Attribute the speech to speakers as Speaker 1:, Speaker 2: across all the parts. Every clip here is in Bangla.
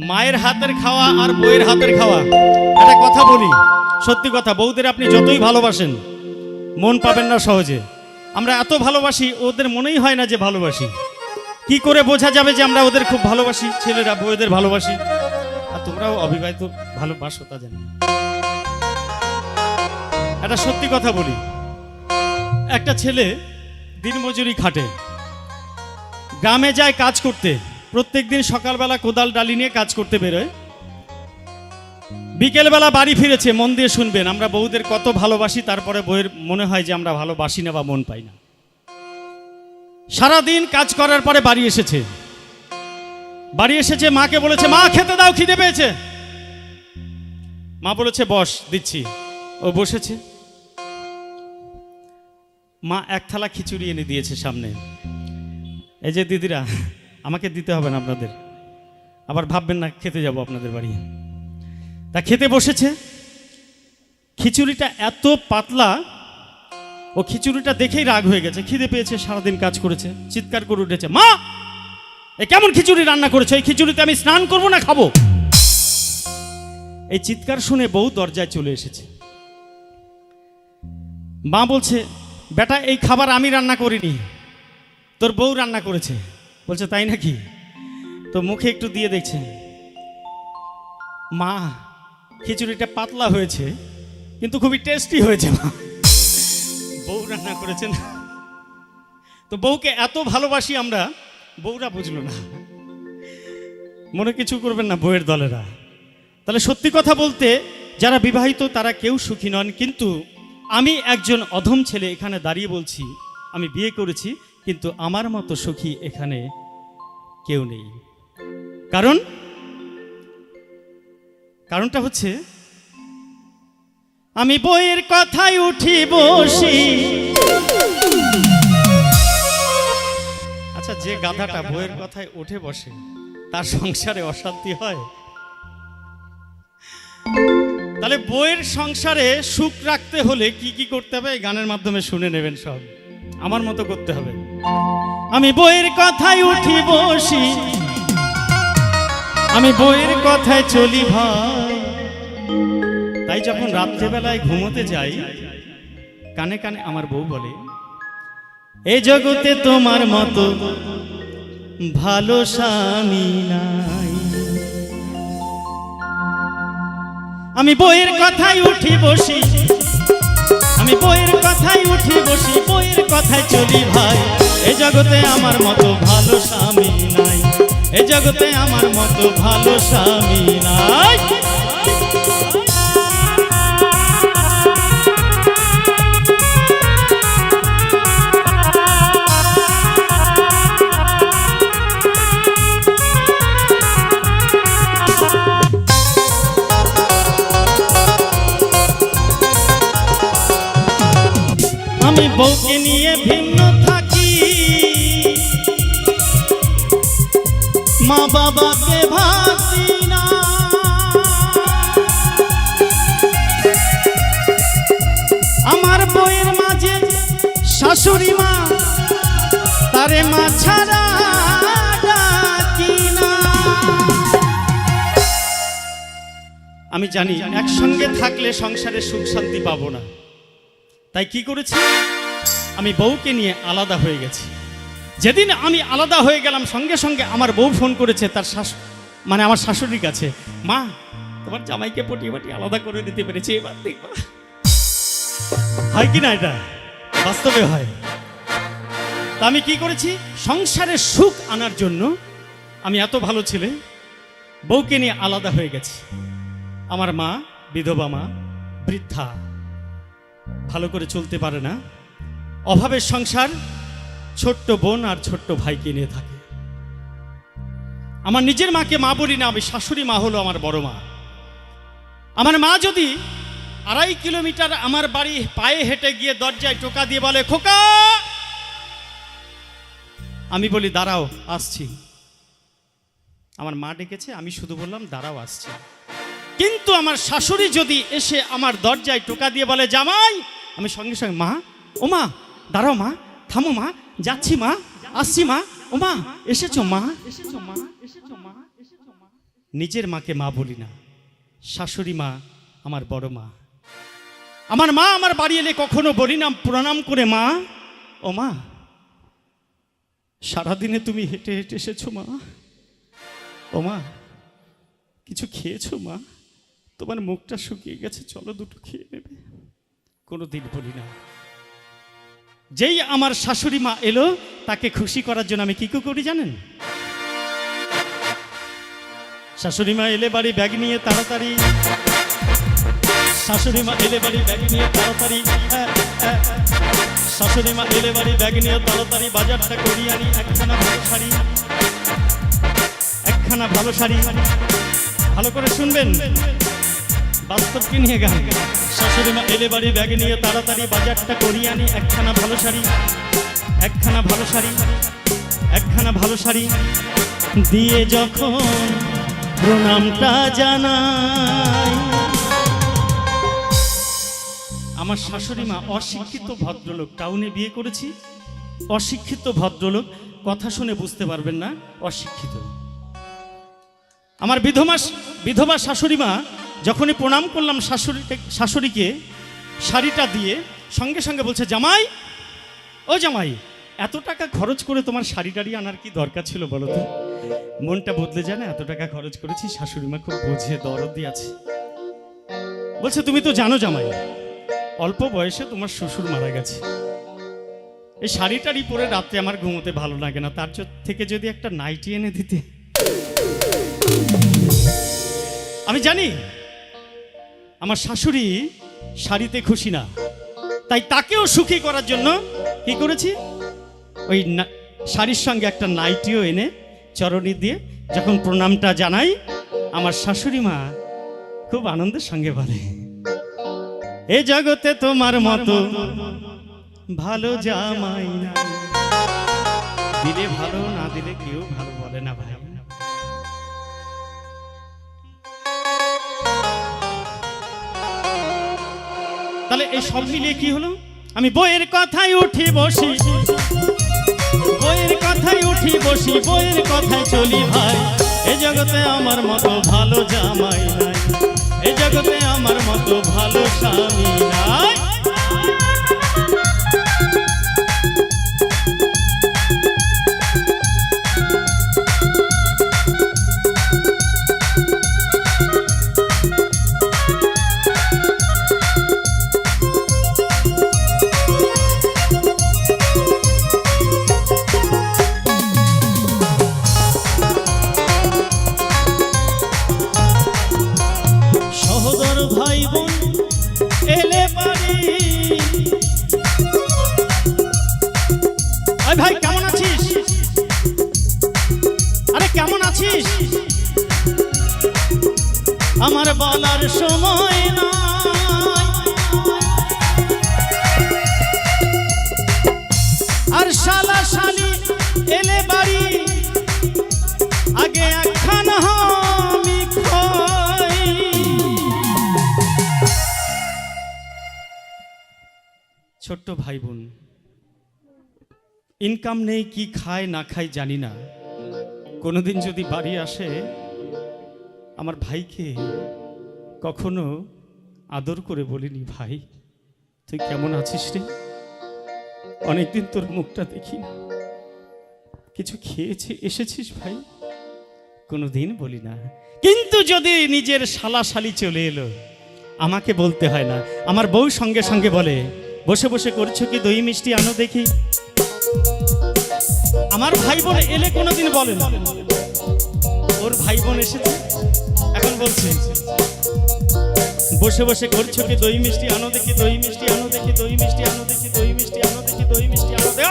Speaker 1: মায়ের হাতের খাওয়া আর বউয়ের হাতের খাওয়া, একটা কথা বলি, সত্যি কথা, বউদের আপনি যতই ভালোবাসেন মন পাবেন না সহজে। আমরা এত ভালোবাসি, ওদের মনেই হয় না যে ভালোবাসি। কি করে বোঝা যাবে যে আমরা ওদের খুব ভালোবাসি? ছেলেরা বউদের ভালোবাসি, আর তোমরাও অবিবাহিত ভালোবাসো তা জানি। একটা সত্যি কথা বলি, একটা ছেলে দিনমজুরি খাটে, গ্রামে যায় কাজ করতে, প্রত্যেকদিন সকালবেলা কোদাল ডালি নিয়ে কাজ করতে বেরোয়, বিকেলবেলা বাড়ি ফিরেছে। মন দিয়ে শুনবেন, আমরা বউদের কত ভালোবাসি, তারপরে বউয়ের মনে হয় যে আমরা ভালোবাসি না বা মন পাই না। সারাদিন কাজ করার পরে বাড়ি এসেছে, মাকে বলেছে, মা খেতে দাও, খিদে পেয়েছে। মা বলেছে, বস, দিচ্ছি। ও বসেছে, মা এক থালা খিচুড়ি এনে দিয়েছে সামনে। এই যে দিদিরা, আমাকে দিতে হবে না আপনাদের, আবার ভাববেন না খেতে যাব আপনাদের বাড়ি। তা খেতে বসেছে, খিচুড়িটা এত পাতলা, ও খিচুড়িটা দেখেই রাগ হয়ে গেছে, খিদে পেয়েছে, সারাদিন কাজ করেছে, চিৎকার করে উঠেছে, মা এ কেমন খিচুড়ি রান্না করেছে? এই খিচুড়িতে আমি স্নান করবো না খাবো? এই চিৎকার শুনে বউ দরজায় চলে এসেছে। মা বলছে, বেটা এই খাবার আমি রান্না করিনি, তোর বউ রান্না করেছে। বলছে, তাই নাকি? তো মুখে একটু দিয়ে দেখছে, মা খিচুড়িটা পাতলা হয়েছে কিন্তু খুবই টেস্টি হয়েছে, মা বউ রান্না করেছেন। তো বউকে এত ভালোবাসি আমরা, বউরা বুঝলো না। মনে কিছু করবেন না বউয়ের দলেরা। তাহলে সত্যি কথা বলতে, যারা বিবাহিত তারা কেউ সুখী নন, কিন্তু আমি একজন অধম ছেলে এখানে দাঁড়িয়ে বলছি, আমি বিয়ে করেছি, কিন্তু আমার মতো সুখী এখানে কেউ নেই। কারণটা হচ্ছে, আমি বইয়ের কথায় উঠি বসি। আচ্ছা, যে গাধাটা বইয়ের কথায় উঠে বসে তার সংসারে অশান্তি হয়? তাহলে বইয়ের সংসারে সুখ রাখতে হলে কি কি করতে হবে, এই গানের মাধ্যমে শুনে নেবেন, সব আমার মতো করতে হবে। আমি বইয়ের কথায় উঠি বসি, আমি বইয়ের কথায় চলি ভাই। তাই যখন রাত্রেবেলায় ঘুমোতে যাই, কানে কানে আমার বউ বলে, এই জগতে তোমার মতো ভালো স্বামী নাই। আমি বইয়ের কথায় উঠি বসি, আমি বইয়ের কথায় উঠি বসি, বইয়ের কথায় চলি ভাই। এই জগতে আমার মতো ভালো স্বামী নাই, এই জগতে আমার মতো ভালো স্বামী নাই। আমি বউকে নিয়ে ভিন্ন থাকি, মা বাবাকে ভাবি না। আমার বউয়ের মাঝে শাশুড়ি মা, তারে মা ছাড়া ডাকি না। আমি জানি একসঙ্গে থাকলে সংসারে সুখ শান্তি পাবো না, তাই কি করেছি, আমি বউকে নিয়ে আলাদা হয়ে গেছি। যেদিন আমি আলাদা হয়ে গেলাম, সঙ্গে সঙ্গে আমার বউ ফোন করেছে তার আমার শাশুড়ির কাছে, মা তোমার জামাইকে পটিয়ে পাটিয়ে আলাদা করে দিতে পেরেছি, এবার দেখবা। হয় কি না? এটা বাস্তবে হয়। তা আমি কি করেছি, সংসারে সুখ আনার জন্য আমি এত ভালো ছেলে, বউকে নিয়ে আলাদা হয়ে গেছি। আমার মা বিধবা মা, বৃদ্ধা, ভালো করে চলতে পারে না, অভাবের সংসার, ছোট্ট বোন আর ছোট্ট ভাইকে নিয়ে থাকে। আমার নিজের মাকে মা বলি না, আমি শাশুড়ি মা হলো আমার বড় মা। আমার মা যদি 2.5 কিলোমিটার আমার বাড়ি পায়ে হেঁটে গিয়ে দরজায় টোকা দিয়ে বলে, খোকা, আমি বলি দাঁড়াও আসছি। আমার মা ডেকেছে, আমি শুধু বললাম দাঁড়াও আসছি। কিন্তু আমার শাশুড়ি যদি এসে আমার দরজায় টোকা দিয়ে বলে জামাই, আমি সঙ্গে সঙ্গে মা, ও মা দাঁড়াও, মা থামো, মা যাচ্ছি, মা আসছি, মা ও মা এসেছো, মা এসেছো, মা এসেছো, মা এসেছো, মা। নিজের মাকে মা বলি না, শাশুড়ি মা আমার বড় মা। আমার মা আমার বাড়ি এলে কখনো বলি না প্রণাম করে, মা ও মা সারাদিনে তুমি হেঁটে হেঁটে এসেছো মা, ও মা কিছু খেয়েছো মা, তোমার মুখটা শুকিয়ে গেছে, চলো দুটো খেয়ে নেবে। কোনোদিন বলি না। যেই আমার শাশুড়ি মা এলো তাকে খুশি করার জন্য আমি কি করি জানেন? শাশুড়ি মা এলে বাড়ি ব্যাগ নিয়ে তাড়াতাড়ি, শাশুড়ি মা এলে বাড়ি ব্যাগ নিয়ে তাড়াতাড়ি, শাশুড়ি মা এলে বাড়ি ব্যাগ নিয়ে তাড়াতাড়ি বাজারটা করি আনি একখানা ভালো শাড়ি, একখানা ভালো শাড়ি। ভালো করে শুনবেন, বাস্তবকে নিয়ে গান। শাশুড়ি মা এলে বাড়ি ব্যাগ নিয়ে তাড়াতাড়ি বাজারটা করি আনি একখানা ভালো শাড়ি, একখানা ভালো শাড়ি, একখানা ভালো শাড়ি দিয়ে যখন প্রণামটা জানাই। আমার শাশুড়ি মা অশিক্ষিত ভদ্রলোক, টাউনে বিয়ে করেছি, অশিক্ষিত ভদ্রলোক, কথা শুনে বুঝতে পারবেন না অশিক্ষিত। আমার বিধবা শাশুড়ি মা যখনই প্রণাম করলাম শাশুড়িকে শাড়িটা দিয়ে, সঙ্গে সঙ্গে বলছে, জামাই ও জামাই এত টাকা খরচ করে তোমার শাড়ি টাড়ি আনার কি দরকার ছিল বলো তো? মনটা বদলে যায় না, এত টাকা খরচ করেছি। শাশুড়ি মা খুব বোঝে, দরদি আছে। বলছে, তুমি তো জানো জামাই অল্প বয়সে তোমার শ্বশুর মারা গেছে, এই শাড়িটারি পরে রাত্রে আমার ঘুমোতে ভালো লাগে না, তার থেকে যদি একটা নাইটি এনে দিতে। আমি জানি আমার শাশুড়ি শাড়িতে খুশি না, তাই তাকেও সুখী করার জন্য কি করেছি, ওই শাড়ির সঙ্গে একটা নাইটিও এনে চরণী দিয়ে যখন প্রণামটা জানাই, আমার শাশুড়ি মা খুব আনন্দের সঙ্গে বলে, এ জগতে তোমার মতো ভালো জামাই না। দিলে ভালো, না দিলে কেউ ভালো বলে না ভাই। তাহলে এই সব মিলিয়ে কি হলো? আমি বইয়ের কথায় উঠি বসি, বইয়ের কথায় উঠি বসি, বইয়ের কথায় চলি ভাই। এ জগতে আমার মতো ভালো জামাই নাই, এ জগতে আমার মতো ভালো স্বামী নাই। ভাই বোন এলে বাড়ি, ভাই কেমন আছিস? আরে কেমন আছিস? আমার বলার সময় নাই, আর শালা শালি এলে বাড়ি, আগে একখানা আমি খাই। ছোট্ট ভাই বোন, ইনকাম নেই, কি খায় না খায় জানি না, কোনোদিন যদি বাড়ি আসে, আমার ভাইকে কখনো আদর করে বলিনি, ভাই তুই কেমন আছিস রে, অনেকদিন তোর মুখটা দেখি না, কিছু খেয়েছে এসেছিস ভাই, কোনোদিন বলি না। কিন্তু যদি নিজের শালা শালি চলে এলো, আমাকে বলতে হয় না, আমার বউ সঙ্গে সঙ্গে বলে, বসে বসে করছো কি, দই মিষ্টি আনো দেখি। আমার ভাই বোন এলে কোনোদিন বলে না, ওর ভাই বোন এসেছে এখন বলছে, বসে বসে করছো কি, দই মিষ্টি আনো দেখি, দই মিষ্টি আনো দেখি, দই মিষ্টি আনো দেখি, দই মিষ্টি আনো দেখি, দই মিষ্টি আনো দেখি।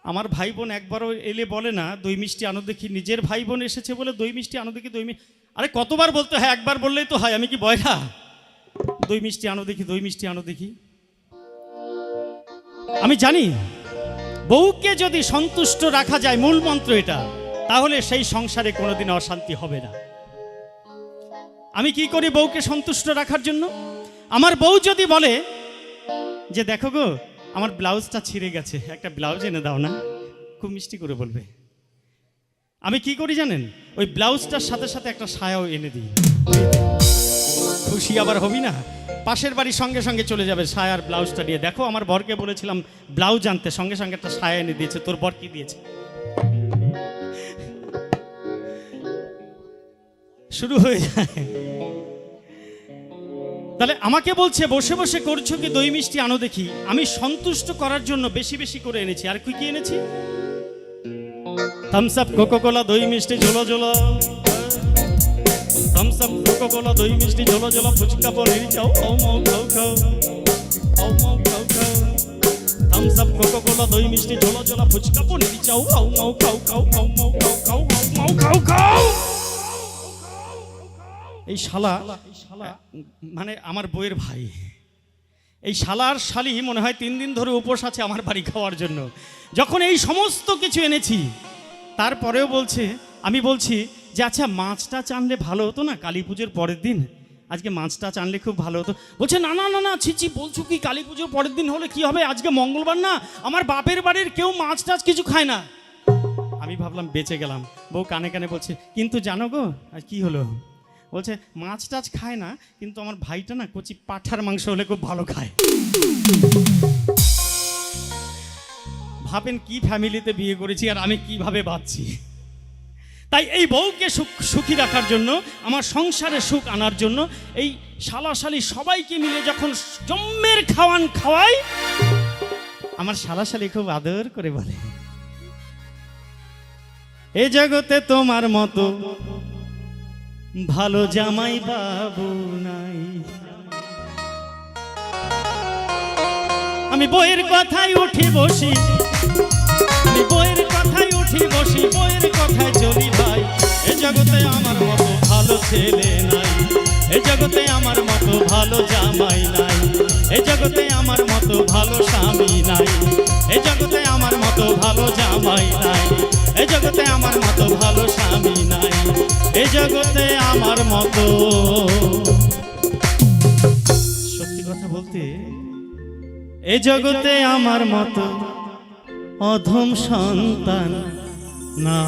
Speaker 1: আমার ভাই বোন একবারও এলে বলে না দই মিষ্টি আনো দেখি, নিজের ভাই বোন এসেছে বলে দই মিষ্টি আনো দেখি, দই মিষ্টি। আরে কতবার বলতে হয়, একবার বললেই তো হয়, আমি কি বয়রা? দই মিষ্টি আনো দেখি, দই মিষ্টি আনো দেখি। আমি জানি বউকে যদি সন্তুষ্ট রাখা যায়, মূল মন্ত্র এটা, তাহলে সেই সংসারে কোনোদিন অশান্তি হবে না। আমি কি করি বউকে সন্তুষ্ট রাখার জন্য? আমার বউ যদি বলে যে দেখো গো আমার ব্লাউজটা ছিঁড়ে গেছে, একটা ব্লাউজ এনে দাও না, খুব মিষ্টি করে বলবে, আমি কি করি জানেন, ওই ব্লাউজটার সাথে সাথে একটা সায়াও এনে দিই। খুশি আবার হবি না, পাশের বাড়ির সঙ্গে সঙ্গে চলে যাবে সায়ার ব্লাউজটা নিয়ে। দেখো আমার বরকে বলেছিলাম ব্লাউজ আনতে, সঙ্গে সঙ্গে একটা সায়া এনে দিয়েছে। তোর বর কি দিয়েছে? শুরু হয়ে যায়। তাহলে আমাকে বলছে বসে বসে করছো কি দই মিষ্টি আনো দেখি। আমি সন্তুষ্ট করার জন্য বেশি বেশি করে এনেছি। আর কি কি এনেছি? থামস আপ, কোকা কোলা, দই মিষ্টি ঝোলা ঝোলা। থামস আপ, কোকা কোলা, দই মিষ্টি ঝোলা ঝোলা, ফুচকা পনির চাও, খাও মাও খাও খাও, খাও মাও খাও খাও। থামস আপ, কোকা কোলা, দই মিষ্টি ঝোলা ঝোলা, ফুচকা পনির চাও, খাও মাও খাও খাও, খাও মাও খাও খাও, খাও মাও খাও খাও। এই শালা মানে আমার বউয়ের ভাই, এই শালার শালি মনে হয় 3 দিন ধরে উপোস আছে আমার বাড়ি খাওয়ার জন্য। যখন এই সমস্ত কিছু এনেছি তারপরেও বলছে, আমি বলছি যে আচ্ছা মাছটা আনলে ভালো হতো না, কালী পুজোর পরের দিন আজকে মাছটা আনলে খুব ভালো হতো। বলছে না না না না, ছিচি বলছো কি, কালী পুজোর পরের দিন হলে কি হবে, আজকে মঙ্গলবার না, আমার বাপের বাড়ির কেউ মাছ টাছ কিছু খায় না। আমি ভাবলাম বেঁচে গেলাম। বউ কানে কানে বলছে কিন্তু জানো গো, আর কি হলো? বলছে মাছ টাছ খায় না, কিন্তু আমার ভাইটা না কচি পাঠার মাংস হলে খুব ভালো খায়। ভাবেন কি ফ্যামিলিতে বিয়ে করেছি আর আমি কিভাবে বাঁচছি। তাই এই বউকে সুখী রাখার জন্য, আমার সংসারে সুখ আনার জন্য এই শালাশালি সবাইকে মিলে যখন জম্মের খাওয়ান খাওয়াই, আমার শালাশালি খুব আদর করে বলে এ জগতে তোমার মতো ভালো জামাই বাবু নাই। আমি বইয়ের কথায় উঠি বসি, আমি বইয়ের কথায় উঠি বসি, বইয়ের কথায় চলি ভাই। এ জগতে আমার মতো ভালো ছেলে নাই, এ জগতে আমার মতো ভালো জামাই নাই, এ জগতে আমার মতো ভালো স্বামী নাই, এ জগতে আমার মতো ভালো জামাই নাই, এ জগতে আমার মতো ভালো স্বামী নাই, এ জগতে আমার মতো। সত্যি কথা বলতে এ জগতে আমার মতো অধম সন্তান না।